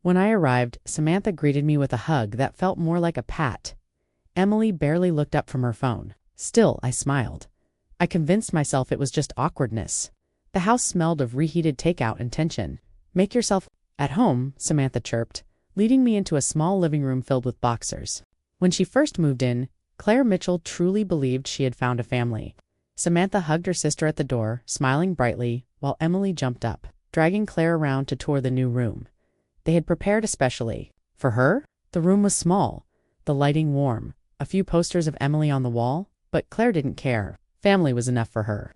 When I arrived, Samantha greeted me with a hug that felt more like a pat. Emily barely looked up from her phone. Still, I smiled. I convinced myself it was just awkwardness. The house smelled of reheated takeout and tension. "Make yourself at home," Samantha chirped, leading me into a small living room filled with boxers. When she first moved in, Claire Mitchell truly believed she had found a family. Samantha hugged her sister at the door, smiling brightly, while Emily jumped up, dragging Claire around to tour the new room. They had prepared especially for her. The room was small, the lighting warm, a few posters of Emily on the wall, but Claire didn't care. Family was enough for her.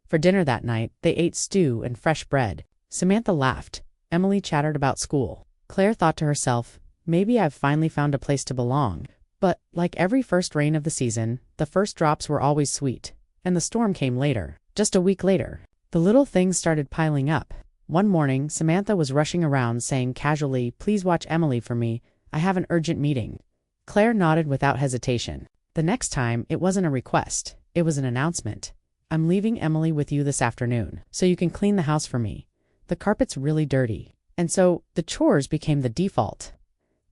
For dinner that night, they ate stew and fresh bread. Samantha laughed. Emily chattered about school. Claire thought to herself, maybe I've finally found a place to belong. But, like every first rain of the season, the first drops were always sweet, and the storm came later. Just a week later, the little things started piling up. One morning, Samantha was rushing around saying casually, "Please watch Emily for me. I have an urgent meeting." Claire nodded without hesitation. The next time, it wasn't a request. It was an announcement. "I'm leaving Emily with you this afternoon, so you can clean the house for me. The carpet's really dirty." And so, the chores became the default.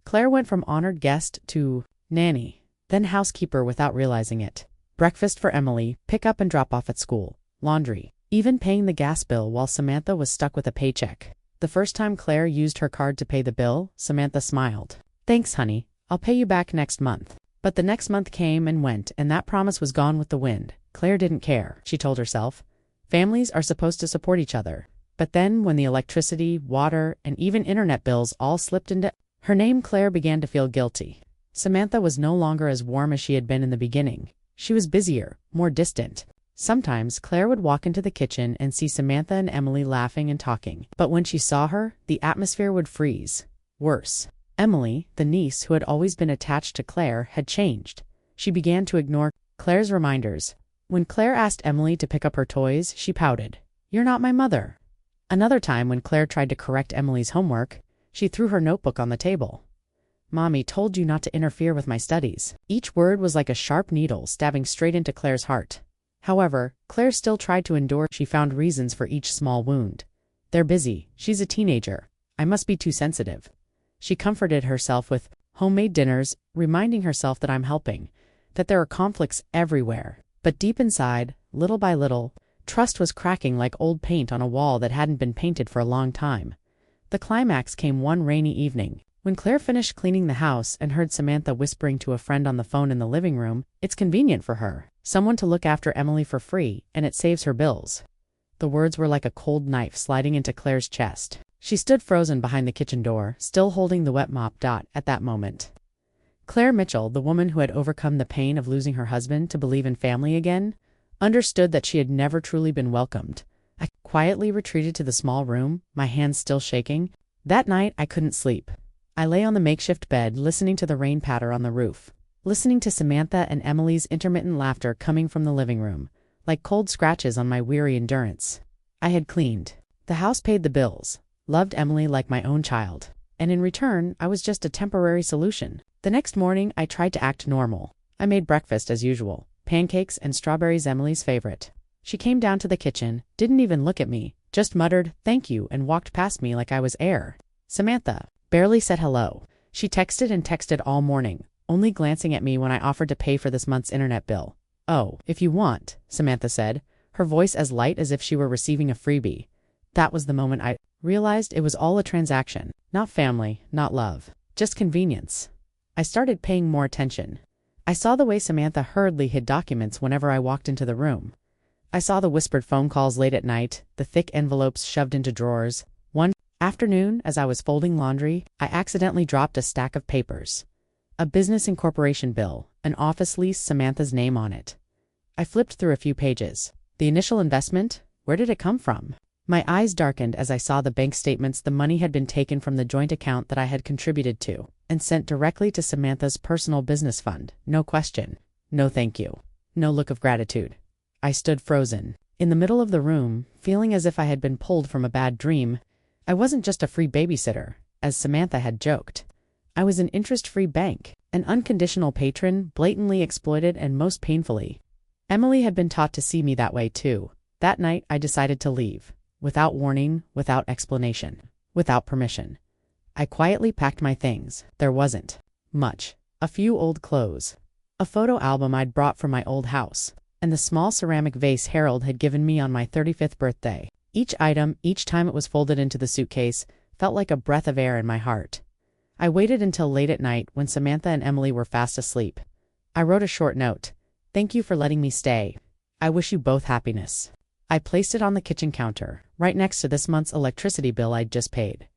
Claire went from honored guest to nanny, then housekeeper without realizing it. Breakfast for Emily, pick up and drop off at school, laundry, even paying the gas bill while Samantha was stuck with a paycheck. The first time Claire used her card to pay the bill, Samantha smiled. "Thanks, honey. I'll pay you back next month." But the next month came and went, and that promise was gone with the wind. Claire didn't care, she told herself. Families are supposed to support each other. But then, when the electricity, water, and even internet bills all slipped into her name, Claire began to feel guilty. Samantha was no longer as warm as she had been in the beginning. She was busier, more distant. Sometimes, Claire would walk into the kitchen and see Samantha and Emily laughing and talking. But when she saw her, the atmosphere would freeze. Worse, Emily, the niece who had always been attached to Claire, had changed. She began to ignore Claire's reminders. When Claire asked Emily to pick up her toys, she pouted. "You're not my mother." Another time, when Claire tried to correct Emily's homework, she threw her notebook on the table. "Mommy told you not to interfere with my studies." Each word was like a sharp needle stabbing straight into Claire's heart. However, Claire still tried to endure. She found reasons for each small wound. "They're busy. She's a teenager. I must be too sensitive." She comforted herself with homemade dinners, reminding herself that I'm helping, that there are conflicts everywhere. But deep inside, little by little, trust was cracking like old paint on a wall that hadn't been painted for a long time. The climax came one rainy evening. When Claire finished cleaning the house and heard Samantha whispering to a friend on the phone in the living room, "It's convenient for her. Someone to look after Emily for free, and it saves her bills." The words were like a cold knife sliding into Claire's chest. She stood frozen behind the kitchen door, still holding the wet mop. At that moment, Claire Mitchell, the woman who had overcome the pain of losing her husband to believe in family again, understood that she had never truly been welcomed. I quietly retreated to the small room, my hands still shaking. That night, I couldn't sleep. I lay on the makeshift bed, listening to the rain patter on the roof, listening to Samantha and Emily's intermittent laughter coming from the living room, like cold scratches on my weary endurance. I had cleaned the house, paid the bills, loved Emily like my own child, and in return, I was just a temporary solution. The next morning, I tried to act normal. I made breakfast as usual, pancakes and strawberries, Emily's favorite. She came down to the kitchen, didn't even look at me, just muttered, "Thank you," and walked past me like I was air. Samantha barely said hello. She texted and texted all morning, only glancing at me when I offered to pay for this month's internet bill. "Oh, if you want," Samantha said, her voice as light as if she were receiving a freebie. That was the moment I realized it was all a transaction. Not family, not love, just convenience. I started paying more attention. I saw the way Samantha hurriedly hid documents whenever I walked into the room. I saw the whispered phone calls late at night, the thick envelopes shoved into drawers. One afternoon, as I was folding laundry, I accidentally dropped a stack of papers. A business incorporation bill, an office lease, Samantha's name on it. I flipped through a few pages. The initial investment? Where did it come from? My eyes darkened as I saw the bank statements. The money had been taken from the joint account that I had contributed to, and sent directly to Samantha's personal business fund. No question. No thank you. No look of gratitude. I stood frozen, in the middle of the room, feeling as if I had been pulled from a bad dream. I wasn't just a free babysitter, as Samantha had joked. I was an interest-free bank, an unconditional patron, blatantly exploited and most painfully. Emily had been taught to see me that way too. That night, I decided to leave. Without warning, without explanation, without permission. I quietly packed my things. There wasn't much. A few old clothes, a photo album I'd brought from my old house, and the small ceramic vase Harold had given me on my 35th birthday. Each item, each time it was folded into the suitcase, felt like a breath of air in my heart. I waited until late at night when Samantha and Emily were fast asleep. I wrote a short note. "Thank you for letting me stay. I wish you both happiness." I placed it on the kitchen counter, right next to this month's electricity bill I'd just paid.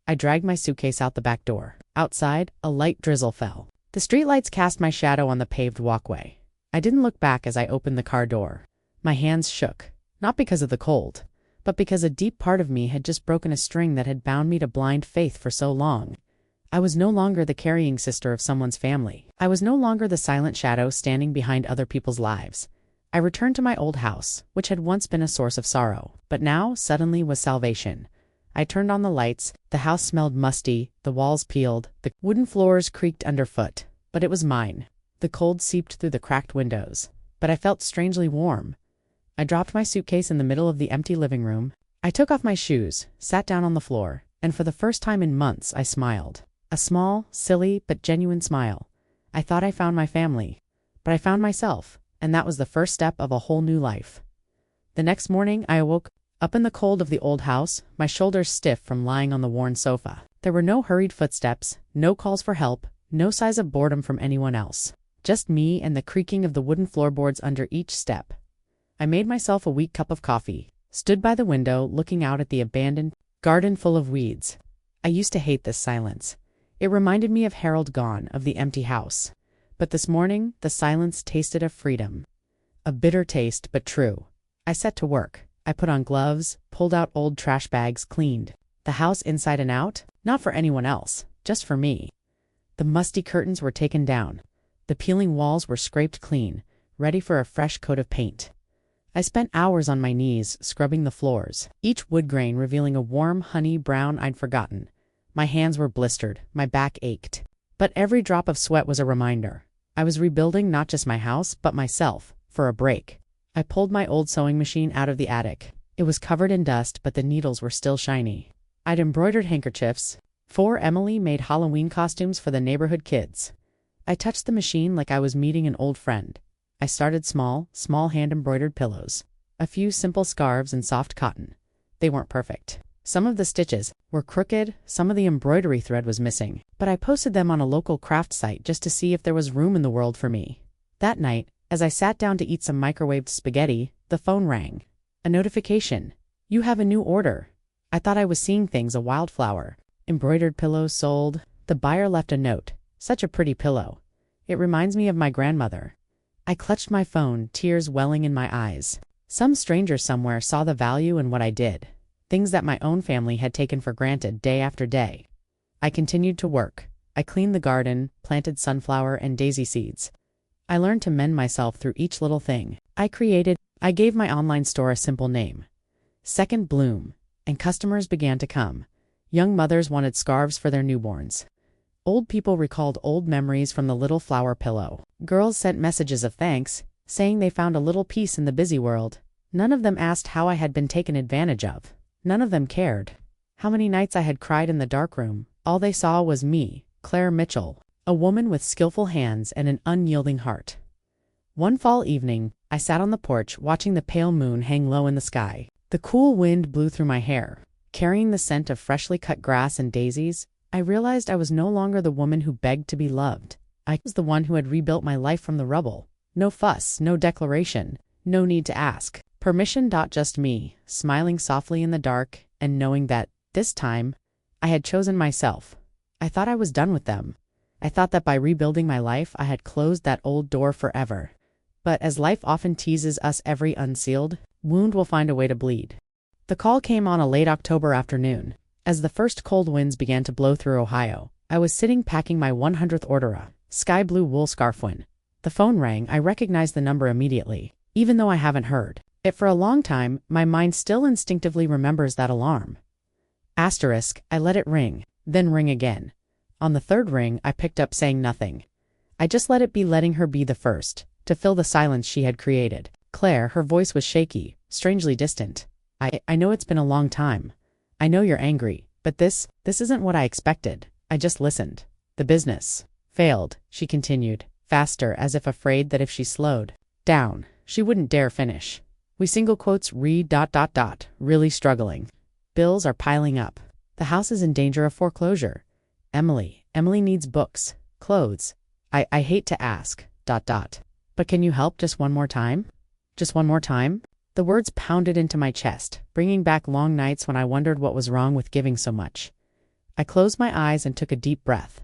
I dragged my suitcase out the back door. Outside, a light drizzle fell. The streetlights cast my shadow on the paved walkway. I didn't look back as I opened the car door. My hands shook, not because of the cold, but because a deep part of me had just broken a string that had bound me to blind faith for so long. I was no longer the carrying sister of someone's family. I was no longer the silent shadow standing behind other people's lives. I returned to my old house, which had once been a source of sorrow, but now suddenly was salvation. I turned on the lights. The house smelled musty, the walls peeled, the wooden floors creaked underfoot, but it was mine. The cold seeped through the cracked windows, but I felt strangely warm. I dropped my suitcase in the middle of the empty living room. I took off my shoes, sat down on the floor, and for the first time in months I smiled. A small, silly, but genuine smile. I thought I found my family, but I found myself, and that was the first step of a whole new life. The next morning I awoke up in the cold of the old house, my shoulders stiff from lying on the worn sofa. There were no hurried footsteps, no calls for help, no sighs of boredom from anyone else. Just me and the creaking of the wooden floorboards under each step. I made myself a weak cup of coffee, stood by the window looking out at the abandoned garden full of weeds. I used to hate this silence. It reminded me of Harold gone, of the empty house. But this morning, the silence tasted of freedom. A bitter taste, but true. I set to work. I put on gloves, pulled out old trash bags, cleaned the house inside and out, not for anyone else, just for me. The musty curtains were taken down. The peeling walls were scraped clean, ready for a fresh coat of paint. I spent hours on my knees, scrubbing the floors, each wood grain revealing a warm honey brown I'd forgotten. My hands were blistered, my back ached. But every drop of sweat was a reminder. I was rebuilding not just my house, but myself, for a break. I pulled my old sewing machine out of the attic. It was covered in dust, but the needles were still shiny. I'd embroidered handkerchiefs. 4 Emily-made Halloween costumes for the neighborhood kids. I touched the machine like I was meeting an old friend. I started small hand-embroidered pillows. A few simple scarves and soft cotton. They weren't perfect. Some of the stitches were crooked, some of the embroidery thread was missing, but I posted them on a local craft site just to see if there was room in the world for me. That night, as I sat down to eat some microwaved spaghetti, the phone rang. A notification. "You have a new order." I thought I was seeing things a wildflower. Embroidered pillows sold. The buyer left a note. "Such a pretty pillow. It reminds me of my grandmother." I clutched my phone, tears welling in my eyes. Some stranger somewhere saw the value in what I did. Things that my own family had taken for granted day after day. I continued to work. I cleaned the garden, planted sunflower and daisy seeds. I learned to mend myself through each little thing. I gave my online store a simple name. Second Bloom. And customers began to come. Young mothers wanted scarves for their newborns. Old people recalled old memories from the little flower pillow. Girls sent messages of thanks, saying they found a little peace in the busy world. None of them asked how I had been taken advantage of. None of them cared how many nights I had cried in the darkroom. All they saw was me, Claire Mitchell, a woman with skillful hands and an unyielding heart. One fall evening, I sat on the porch watching the pale moon hang low in the sky. The cool wind blew through my hair. Carrying the scent of freshly cut grass and daisies, I realized I was no longer the woman who begged to be loved. I was the one who had rebuilt my life from the rubble. No fuss, no declaration, no need to ask. Permission. Just me, smiling softly in the dark, and knowing that, this time, I had chosen myself. I thought I was done with them. I thought that by rebuilding my life, I had closed that old door forever. But as life often teases us, every unsealed wound will find a way to bleed. The call came on a late October afternoon. As the first cold winds began to blow through Ohio, I was sitting packing my 100th order, a sky blue wool scarf. When the phone rang, I recognized the number immediately, even though I haven't heard it for a long time. My mind still instinctively remembers that alarm. Asterisk, I let it ring, then ring again. On the third ring, I picked up, saying nothing. I just let it be, letting her be the first to fill the silence she had created. "Claire," her voice was shaky, strangely distant. I know it's been a long time. I know you're angry, But this isn't what I expected. I just listened. The business failed, she continued, faster, as if afraid that if she slowed down, she wouldn't dare finish. We single quotes read ... really struggling. Bills are piling up. The house is in danger of foreclosure. Emily needs books, clothes. I hate to ask ... But can you help just one more time? Just one more time? The words pounded into my chest, bringing back long nights when I wondered what was wrong with giving so much. I closed my eyes and took a deep breath.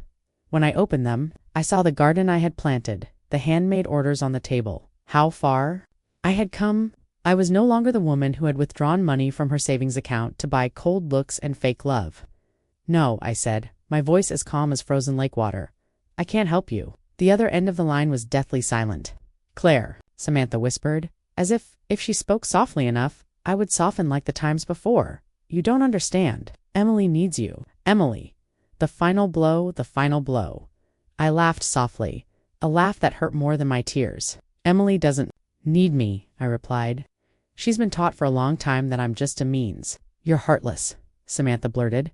When I opened them, I saw the garden I had planted, the handmade orders on the table. How far I had come. I was no longer the woman who had withdrawn money from her savings account to buy cold looks and fake love. No, I said, my voice as calm as frozen lake water. I can't help you. The other end of the line was deathly silent. Claire, Samantha whispered, as if she spoke softly enough, I would soften like the times before. You don't understand. Emily needs you. Emily. The final blow, the final blow. I laughed softly, a laugh that hurt more than my tears. Emily doesn't need me, I replied. She's been taught for a long time that I'm just a means. You're heartless, Samantha blurted.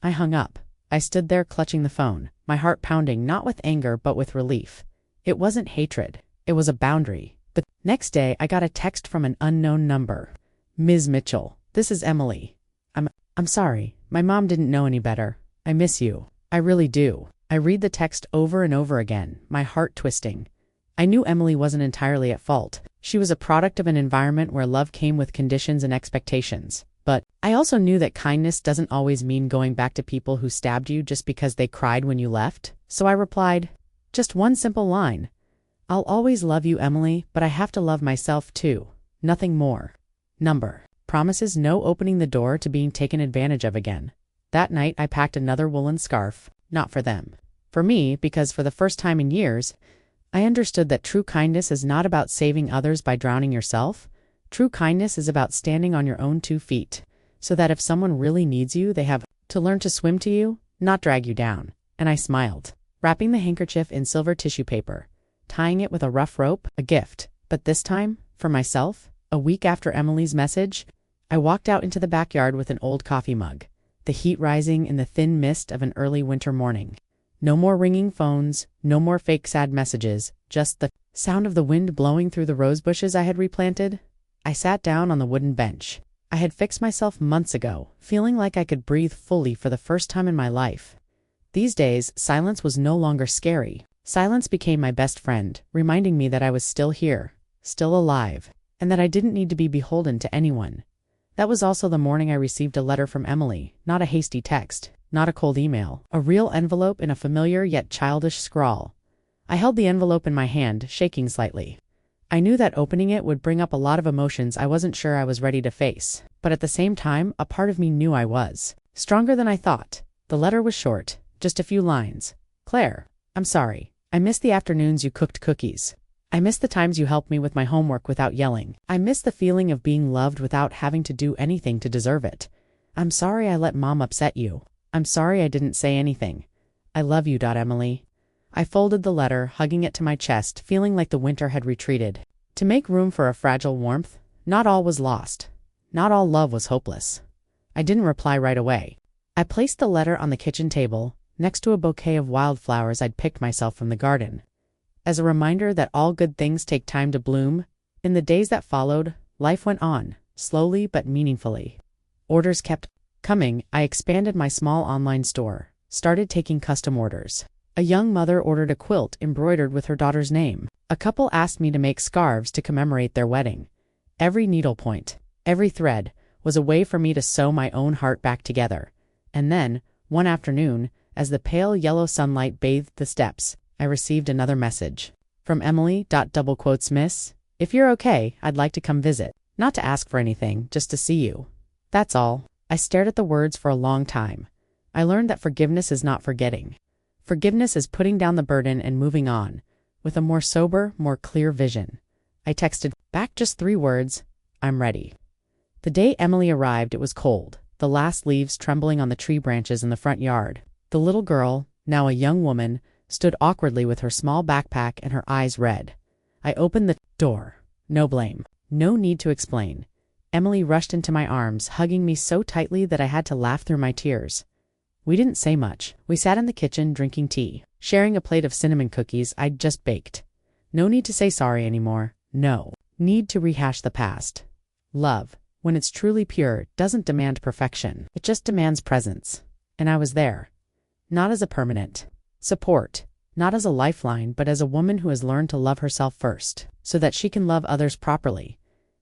I hung up. I stood there clutching the phone, my heart pounding not with anger but with relief. It wasn't hatred. It was a boundary. The next day I got a text from an unknown number. Ms. Mitchell, this is Emily. I'm sorry. My mom didn't know any better. I miss you. I really do. I read the text over and over again, my heart twisting. I knew Emily wasn't entirely at fault. She was a product of an environment where love came with conditions and expectations. But I also knew that kindness doesn't always mean going back to people who stabbed you just because they cried when you left. So I replied, just one simple line. I'll always love you, Emily, but I have to love myself too. Nothing more. Number. Promises no opening the door to being taken advantage of again. That night I packed another woolen scarf, not for them. For me, because for the first time in years, I understood that true kindness is not about saving others by drowning yourself. True kindness is about standing on your own 2 feet, so that if someone really needs you, they have to learn to swim to you, not drag you down. And I smiled, wrapping the handkerchief in silver tissue paper, tying it with a rough rope, a gift. But this time, for myself, a week after Emily's message, I walked out into the backyard with an old coffee mug, the heat rising in the thin mist of an early winter morning. No more ringing phones, no more fake sad messages, just the sound of the wind blowing through the rose bushes I had replanted. I sat down on the wooden bench. I had fixed myself months ago, feeling like I could breathe fully for the first time in my life. These days, silence was no longer scary. Silence became my best friend, reminding me that I was still here, still alive, and that I didn't need to be beholden to anyone. That was also the morning I received a letter from Emily, not a hasty text, not a cold email, a real envelope in a familiar yet childish scrawl. I held the envelope in my hand, shaking slightly. I knew that opening it would bring up a lot of emotions I wasn't sure I was ready to face, but at the same time, a part of me knew I was. Stronger than I thought. The letter was short, just a few lines. Claire, I'm sorry. I miss the afternoons you cooked cookies. I miss the times you helped me with my homework without yelling. I miss the feeling of being loved without having to do anything to deserve it. I'm sorry I let Mom upset you. I'm sorry I didn't say anything. I love you, Emily. I folded the letter, hugging it to my chest, feeling like the winter had retreated. To make room for a fragile warmth, not all was lost. Not all love was hopeless. I didn't reply right away. I placed the letter on the kitchen table, next to a bouquet of wildflowers I'd picked myself from the garden. As a reminder that all good things take time to bloom, in the days that followed, life went on, slowly but meaningfully. Orders kept coming. I expanded my small online store, started taking custom orders. A young mother ordered a quilt embroidered with her daughter's name. A couple asked me to make scarves to commemorate their wedding. Every needlepoint, every thread, was a way for me to sew my own heart back together. And then, one afternoon, as the pale yellow sunlight bathed the steps, I received another message. From Emily, Miss, if you're okay, I'd like to come visit. Not to ask for anything, just to see you. That's all. I stared at the words for a long time. I learned that forgiveness is not forgetting. Forgiveness is putting down the burden and moving on, with a more sober, more clear vision. I texted back just 3 words, I'm ready. The day Emily arrived, it was cold, the last leaves trembling on the tree branches in the front yard. The little girl, now a young woman, stood awkwardly with her small backpack and her eyes red. I opened the door. No blame. No need to explain. Emily rushed into my arms, hugging me so tightly that I had to laugh through my tears. We didn't say much. We sat in the kitchen drinking tea, sharing a plate of cinnamon cookies I'd just baked. No need to say sorry anymore. No need to rehash the past. Love, when it's truly pure, doesn't demand perfection. It just demands presence. And I was there. Not as a permanent support, not as a lifeline, but as a woman who has learned to love herself first, so that she can love others properly.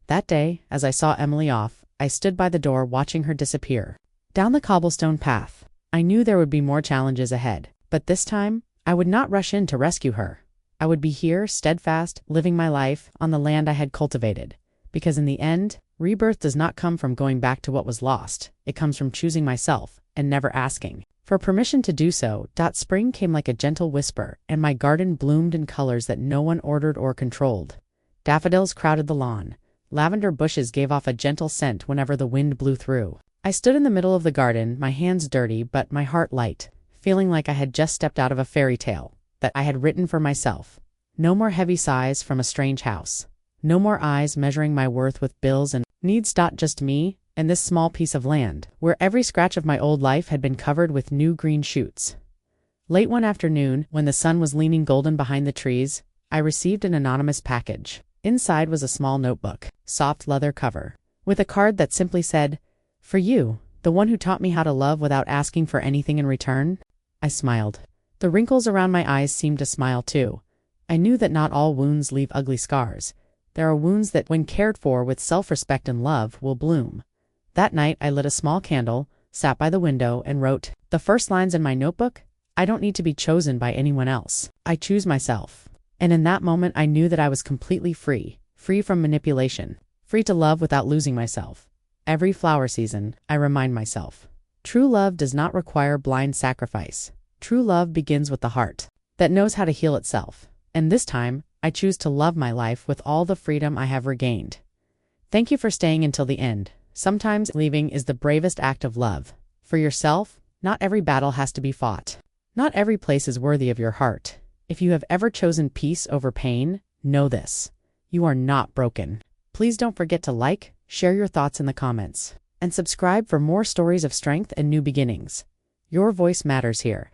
That day, as I saw Emily off, I stood by the door watching her disappear down the cobblestone path. I knew there would be more challenges ahead, but this time, I would not rush in to rescue her. I would be here, steadfast, living my life on the land I had cultivated. Because in the end, rebirth does not come from going back to what was lost. It comes from choosing myself and never asking for permission to do so. Spring came like a gentle whisper, and my garden bloomed in colors that no one ordered or controlled. Daffodils crowded the lawn. Lavender bushes gave off a gentle scent whenever the wind blew through. I stood in the middle of the garden, my hands dirty but my heart light, feeling like I had just stepped out of a fairy tale that I had written for myself. No more heavy sighs from a strange house. No more eyes measuring my worth with bills and needs. Just me and this small piece of land, where every scratch of my old life had been covered with new green shoots. Late one afternoon, when the sun was leaning golden behind the trees, I received an anonymous package. Inside was a small notebook, soft leather cover, with a card that simply said, "For you, the one who taught me how to love without asking for anything in return." I smiled. The wrinkles around my eyes seemed to smile too. I knew that not all wounds leave ugly scars. There are wounds that, when cared for with self-respect and love, will bloom. That night, I lit a small candle, sat by the window, and wrote the first lines in my notebook. I don't need to be chosen by anyone else. I choose myself. And in that moment, I knew that I was completely free from manipulation, free to love without losing myself. Every flower season, I remind myself, true love does not require blind sacrifice. True love begins with the heart that knows how to heal itself. And this time, I choose to love my life with all the freedom I have regained. Thank you for staying until the end. Sometimes leaving is the bravest act of love. For yourself, not every battle has to be fought. Not every place is worthy of your heart. If you have ever chosen peace over pain, know this: you are not broken. Please don't forget to like, share your thoughts in the comments, and subscribe for more stories of strength and new beginnings. Your voice matters here.